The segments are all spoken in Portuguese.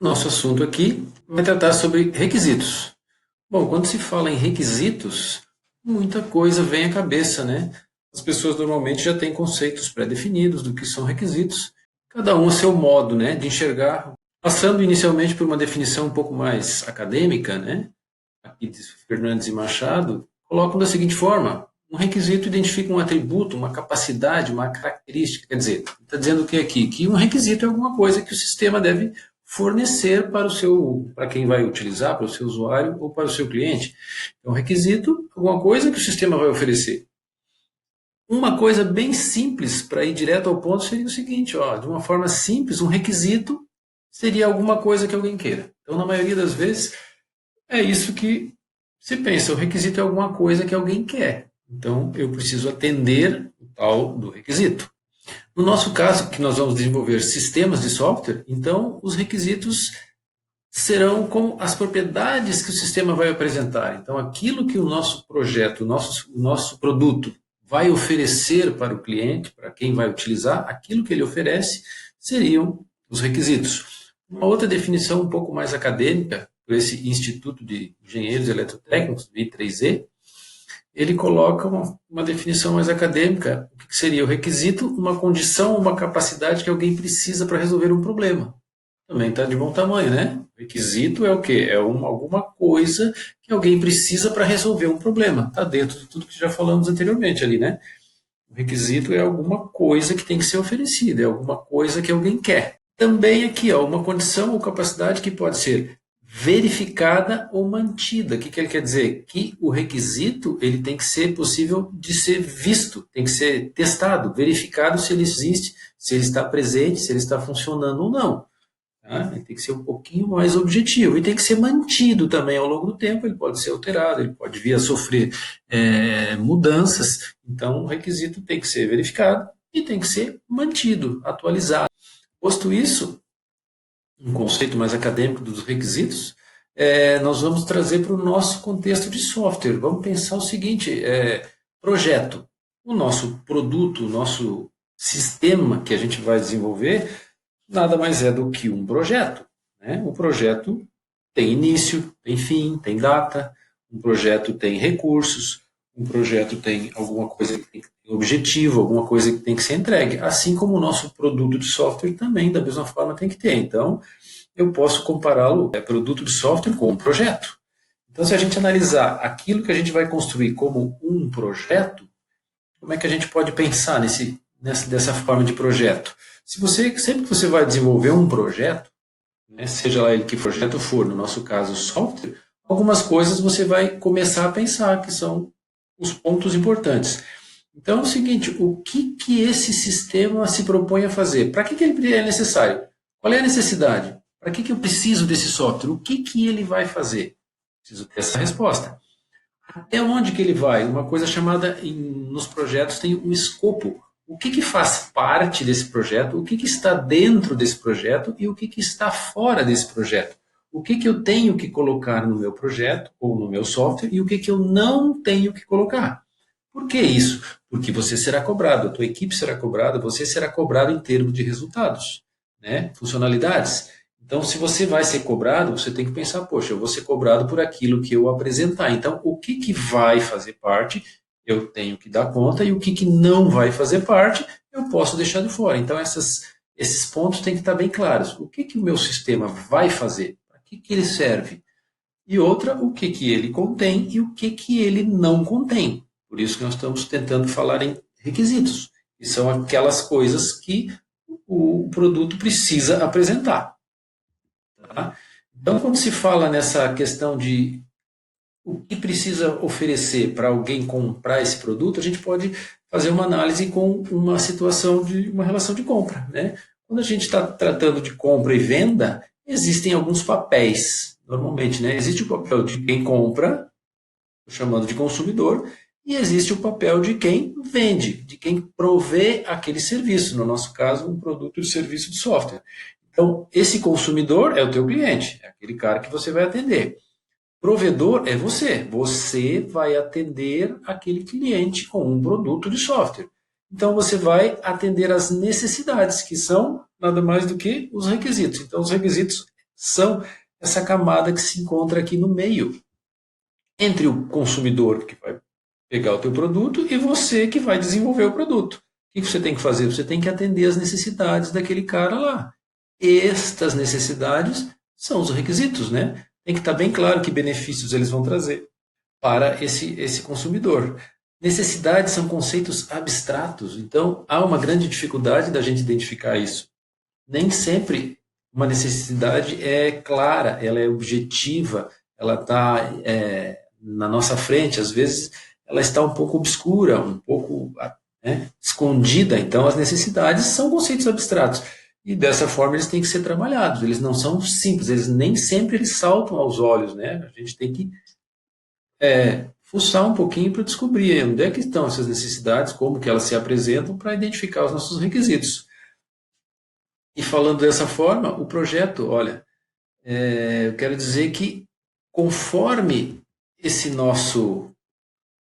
Nosso assunto aqui vai tratar sobre requisitos. Bom, quando se fala em requisitos, muita coisa vem à cabeça, né? As pessoas normalmente já têm conceitos pré-definidos do que são requisitos, cada um a seu modo, né, de enxergar. Passando inicialmente por uma definição um pouco mais acadêmica, né? Aqui de Fernandes e Machado, colocam da seguinte forma: um requisito identifica um atributo, uma capacidade, uma característica. Quer dizer, está dizendo o que aqui? Que um requisito é alguma coisa que o sistema deve fornecer para quem vai utilizar, para o seu usuário ou para o seu cliente. Então, requisito é alguma coisa que o sistema vai oferecer. Uma coisa bem simples, para ir direto ao ponto, seria o seguinte, ó, de uma forma simples, um requisito seria alguma coisa que alguém queira. Então, na maioria das vezes, é isso que se pensa. O requisito é alguma coisa que alguém quer. Então, eu preciso atender o tal do requisito. No nosso caso, que nós vamos desenvolver sistemas de software, então os requisitos serão como as propriedades que o sistema vai apresentar. Então, aquilo que o nosso projeto, o nosso produto vai oferecer para o cliente, para quem vai utilizar, aquilo que ele oferece seriam os requisitos. Uma outra definição um pouco mais acadêmica, por esse Instituto de Engenheiros Eletrotécnicos, do I3E, ele coloca uma definição mais acadêmica. O que seria o requisito? Uma condição, uma capacidade que alguém precisa para resolver um problema. Também está de bom tamanho, né? O requisito é o quê? É alguma coisa que alguém precisa para resolver um problema. Está dentro de tudo que já falamos anteriormente ali, né? O requisito é alguma coisa que tem que ser oferecida, é alguma coisa que alguém quer. Também aqui, ó, uma condição ou capacidade que pode ser verificada ou mantida. O que ele quer dizer? Que o requisito ele tem que ser possível de ser visto, tem que ser testado, verificado se ele existe, se ele está presente, se ele está funcionando ou não. Tá? Ele tem que ser um pouquinho mais objetivo e tem que ser mantido também ao longo do tempo. Ele pode ser alterado, ele pode vir a sofrer mudanças. Então, o requisito tem que ser verificado e tem que ser mantido, atualizado. Posto isso, um conceito mais acadêmico dos requisitos, nós vamos trazer para o nosso contexto de software. Vamos pensar o seguinte, projeto. O nosso produto, o nosso sistema que a gente vai desenvolver, nada mais é do que um projeto. Né? O projeto tem início, tem fim, tem data, um projeto tem recursos, um projeto tem alguma coisa que tem objetivo, alguma coisa que tem que ser entregue. Assim como o nosso produto de software também, da mesma forma, tem que ter. Então, eu posso compará-lo, produto de software com um projeto. Então, se a gente analisar aquilo que a gente vai construir como um projeto, como é que a gente pode pensar dessa forma de projeto? Sempre que você vai desenvolver um projeto, né, seja lá ele que projeto for, no nosso caso software, algumas coisas você vai começar a pensar que são os pontos importantes. Então é o seguinte, o que esse sistema se propõe a fazer? Para que ele é necessário? Qual é a necessidade? Para que eu preciso desse software? O que ele vai fazer? Preciso ter essa resposta. Até onde que ele vai? Uma coisa chamada, nos projetos tem um escopo. O que faz parte desse projeto? O que está dentro desse projeto? E o que está fora desse projeto? O que eu tenho que colocar no meu projeto ou no meu software e o que eu não tenho que colocar? Por que isso? Porque você será cobrado, a tua equipe será cobrada, você será cobrado em termos de resultados, né? Funcionalidades. Então, se você vai ser cobrado, você tem que pensar, poxa, eu vou ser cobrado por aquilo que eu apresentar. Então, o que vai fazer parte, eu tenho que dar conta, e o que não vai fazer parte, eu posso deixar de fora. Então, esses pontos têm que estar bem claros. O que o meu sistema vai fazer? Para que ele serve? E outra, o que ele contém e o que ele não contém. Por isso que nós estamos tentando falar em requisitos, que são aquelas coisas que o produto precisa apresentar. Tá? Então, quando se fala nessa questão de o que precisa oferecer para alguém comprar esse produto, a gente pode fazer uma análise com uma situação de uma relação de compra. Né? Quando a gente está tratando de compra e venda, existem alguns papéis, normalmente. Né? Existe o papel de quem compra, chamando de consumidor, e existe o papel de quem vende, de quem provê aquele serviço, no nosso caso, um produto e serviço de software. Então, esse consumidor é o teu cliente, é aquele cara que você vai atender. Provedor é você. Você vai atender aquele cliente com um produto de software. Então, você vai atender as necessidades, que são nada mais do que os requisitos. Então, os requisitos são essa camada que se encontra aqui no meio, entre o consumidor que vai pegar o teu produto e você que vai desenvolver o produto. O que você tem que fazer? Você tem que atender as necessidades daquele cara lá. Estas necessidades são os requisitos, né? Tem que estar bem claro que benefícios eles vão trazer para esse consumidor. Necessidades são conceitos abstratos, então há uma grande dificuldade da gente identificar isso. Nem sempre uma necessidade é clara, ela é objetiva, ela está na nossa frente, às vezes ela está um pouco obscura, um pouco escondida. Então as necessidades são conceitos abstratos. E dessa forma eles têm que ser trabalhados. Eles não são simples, eles nem sempre eles saltam aos olhos, né? A gente tem que fuçar um pouquinho para descobrir onde é que estão essas necessidades, como que elas se apresentam para identificar os nossos requisitos. E falando dessa forma, o projeto, olha, eu quero dizer que conforme esse nosso...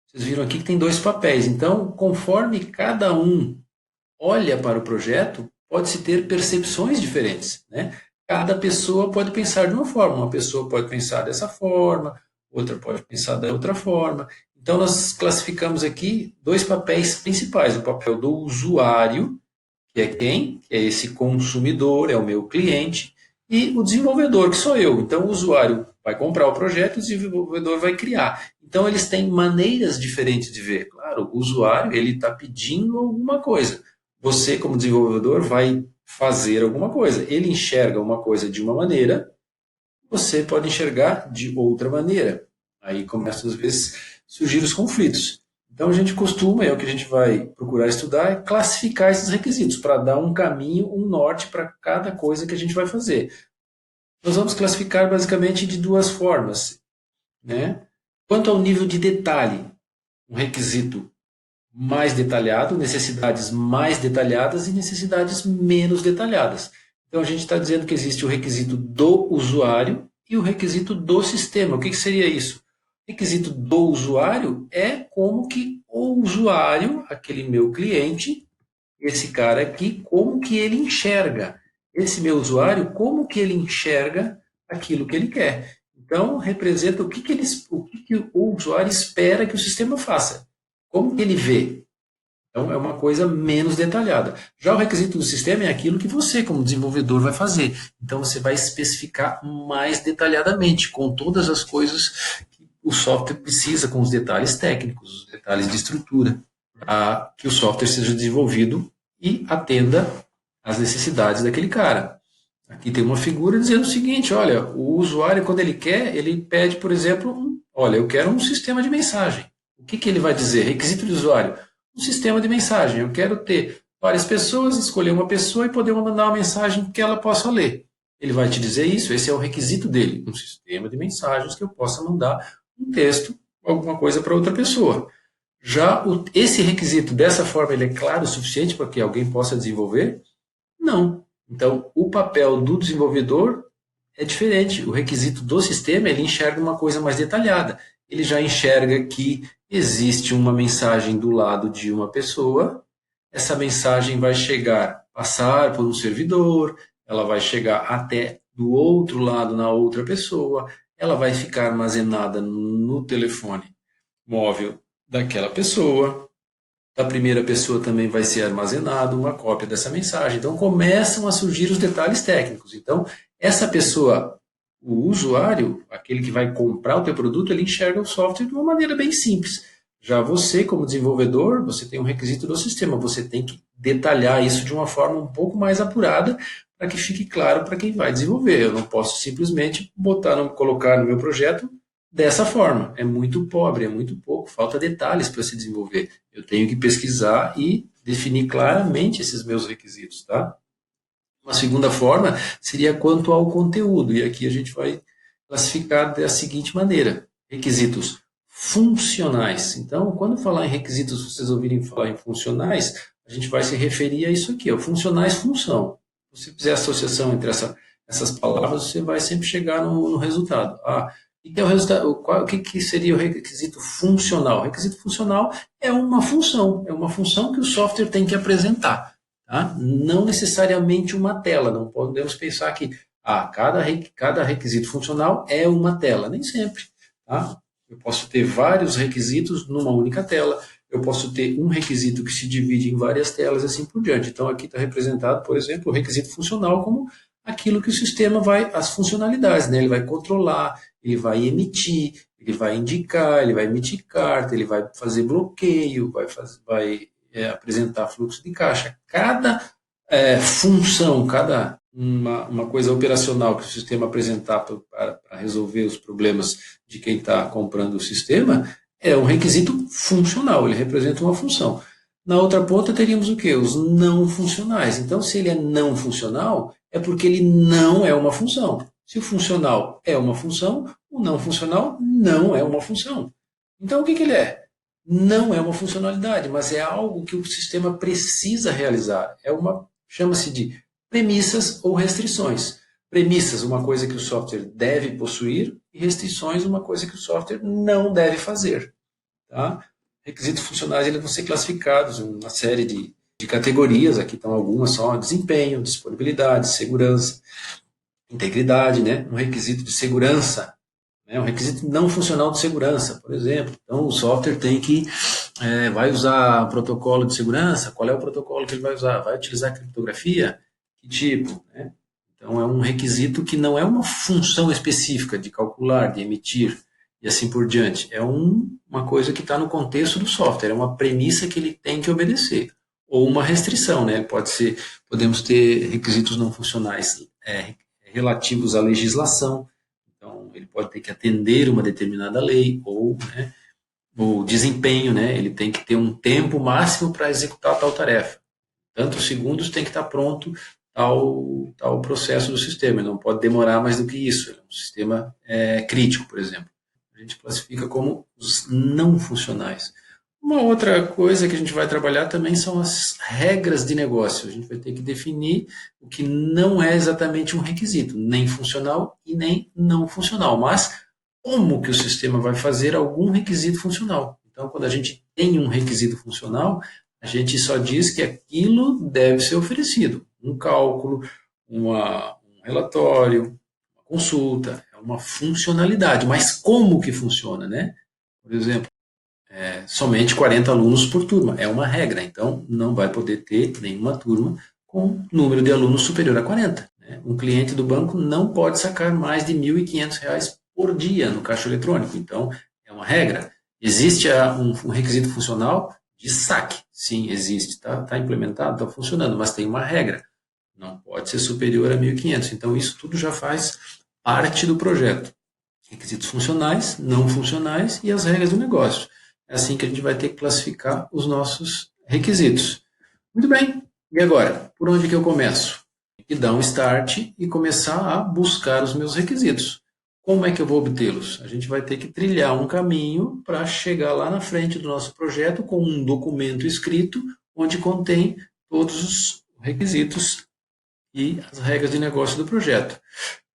Vocês viram aqui que tem 2 papéis. Então, conforme cada um olha para o projeto, pode-se ter percepções diferentes, né? Cada pessoa pode pensar de uma forma. Uma pessoa pode pensar dessa forma, outra pode pensar da outra forma. Então, nós classificamos aqui 2 papéis principais. O papel do usuário, que é quem? Que é esse consumidor, é o meu cliente, e o desenvolvedor, que sou eu. Então, o usuário vai comprar o projeto e o desenvolvedor vai criar. Então, eles têm maneiras diferentes de ver. Claro, o usuário ele está pedindo alguma coisa. Você, como desenvolvedor, vai fazer alguma coisa. Ele enxerga uma coisa de uma maneira, você pode enxergar de outra maneira. Aí começam, às vezes, a surgir os conflitos. Então, a gente costuma, é o que a gente vai procurar estudar, é classificar esses requisitos, para dar um caminho, um norte para cada coisa que a gente vai fazer. Nós vamos classificar basicamente de 2 formas, né? Quanto ao nível de detalhe, um requisito mais detalhado, necessidades mais detalhadas e necessidades menos detalhadas. Então a gente está dizendo que existe o requisito do usuário e o requisito do sistema. O que seria isso? O requisito do usuário é como que o usuário, aquele meu cliente, esse cara aqui, como que ele enxerga. Esse meu usuário, como que ele enxerga aquilo que ele quer. Então, representa o que o usuário espera que o sistema faça. Como que ele vê. Então, é uma coisa menos detalhada. Já o requisito do sistema é aquilo que você, como desenvolvedor, vai fazer. Então, você vai especificar mais detalhadamente, com todas as coisas que o software precisa, com os detalhes técnicos, os detalhes de estrutura, para que o software seja desenvolvido e atenda às necessidades daquele cara. Aqui tem uma figura dizendo o seguinte, olha, o usuário, quando ele quer, ele pede, por exemplo, olha, eu quero um sistema de mensagem. O que ele vai dizer? Requisito de usuário. Um sistema de mensagem. Eu quero ter várias pessoas, escolher uma pessoa e poder mandar uma mensagem que ela possa ler. Ele vai te dizer isso, esse é o requisito dele. Um sistema de mensagens que eu possa mandar um texto, alguma coisa para outra pessoa. Já esse requisito, dessa forma, ele é claro o suficiente para que alguém possa desenvolver? Não. Então, o papel do desenvolvedor é diferente. O requisito do sistema, ele enxerga uma coisa mais detalhada. Ele já enxerga que existe uma mensagem do lado de uma pessoa, essa mensagem vai chegar, passar por um servidor, ela vai chegar até do outro lado na outra pessoa, ela vai ficar armazenada no telefone móvel daquela pessoa, da primeira pessoa também vai ser armazenado uma cópia dessa mensagem. Então começam a surgir os detalhes técnicos. Então essa pessoa, o usuário, aquele que vai comprar o teu produto, ele enxerga o software de uma maneira bem simples. Já você, como desenvolvedor, você tem um requisito do sistema, você tem que detalhar isso de uma forma um pouco mais apurada para que fique claro para quem vai desenvolver. Eu não posso simplesmente colocar no meu projeto dessa forma. É muito pobre, é muito pouco, falta detalhes para se desenvolver. Eu tenho que pesquisar e definir claramente esses meus requisitos, tá? Uma segunda forma seria quanto ao conteúdo, e aqui a gente vai classificar da seguinte maneira: requisitos funcionais. Então, quando falar em requisitos, vocês ouvirem falar em funcionais, a gente vai se referir a isso aqui, ó, funcionais, função. Se você fizer associação entre essas palavras, você vai sempre chegar no resultado. O que é o resultado? O que seria o requisito funcional? O requisito funcional é uma função que o software tem que apresentar. Tá? Não necessariamente uma tela, não podemos pensar que Cada requisito funcional é uma tela. Nem sempre. Tá? Eu posso ter vários requisitos numa única tela. Eu posso ter um requisito que se divide em várias telas e assim por diante. Então, aqui está representado, por exemplo, o requisito funcional como aquilo que o sistema vai, as funcionalidades, né? Ele vai controlar, ele vai emitir, ele vai indicar, ele vai emitir carta, ele vai fazer bloqueio, vai apresentar fluxo de caixa. Cada função, cada uma coisa operacional que o sistema apresentar para resolver os problemas de quem está comprando o sistema é um requisito funcional, ele representa uma função. Na outra ponta teríamos o quê? Os não funcionais. Então, se ele é não funcional, é porque ele não é uma função. Se o funcional é uma função, o não funcional não é uma função. Então, o que ele é? Não é uma funcionalidade, mas é algo que o sistema precisa realizar. Chama-se de premissas ou restrições. Premissas, uma coisa que o software deve possuir, e restrições, uma coisa que o software não deve fazer. Tá? Requisitos funcionais eles vão ser classificados em uma série de categorias, aqui estão algumas só: desempenho, disponibilidade, segurança, integridade, né? Um requisito de segurança, né? Um requisito não funcional de segurança, por exemplo. Então, o software vai usar protocolo de segurança. Qual é o protocolo que ele vai usar? Vai utilizar criptografia? Que tipo? Né? Então, é um requisito que não é uma função específica de calcular, de emitir e assim por diante. É uma coisa que está no contexto do software, é uma premissa que ele tem que obedecer. Ou uma restrição, né? Podemos ter requisitos não funcionais relativos à legislação. Então, ele pode ter que atender uma determinada lei, ou, né, o desempenho, né? Ele tem que ter um tempo máximo para executar tal tarefa. Tantos segundos tem que estar pronto tal processo do sistema. Ele não pode demorar mais do que isso. Ele é um sistema crítico, por exemplo. A gente classifica como os não funcionais. Uma outra coisa que a gente vai trabalhar também são as regras de negócio. A gente vai ter que definir o que não é exatamente um requisito, nem funcional e nem não funcional, mas como que o sistema vai fazer algum requisito funcional. Então, quando a gente tem um requisito funcional, a gente só diz que aquilo deve ser oferecido. Um cálculo, um relatório, uma consulta, é uma funcionalidade. Mas como que funciona, né? Por exemplo, somente 40 alunos por turma. É uma regra, então não vai poder ter nenhuma turma com número de alunos superior a 40. Né? Um cliente do banco não pode sacar mais de R$ 1.500 por dia no caixa eletrônico. Então, é uma regra. Existe um requisito funcional de saque. Sim, existe. Está implementado, está funcionando, mas tem uma regra. Não pode ser superior a 1.500. Então, isso tudo já faz parte do projeto. Requisitos funcionais, não funcionais e as regras do negócio. É assim que a gente vai ter que classificar os nossos requisitos. Muito bem. E agora, por onde que eu começo? Tem que dar um start e começar a buscar os meus requisitos. Como é que eu vou obtê-los? A gente vai ter que trilhar um caminho para chegar lá na frente do nosso projeto com um documento escrito onde contém todos os requisitos e as regras de negócio do projeto.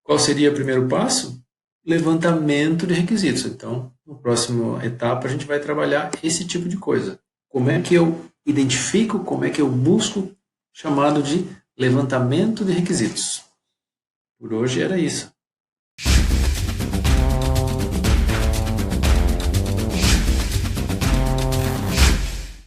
Qual seria o primeiro passo? Levantamento de requisitos. Então, na próxima etapa, a gente vai trabalhar esse tipo de coisa. Como é que eu identifico, como é que eu busco, chamado de levantamento de requisitos. Por hoje era isso.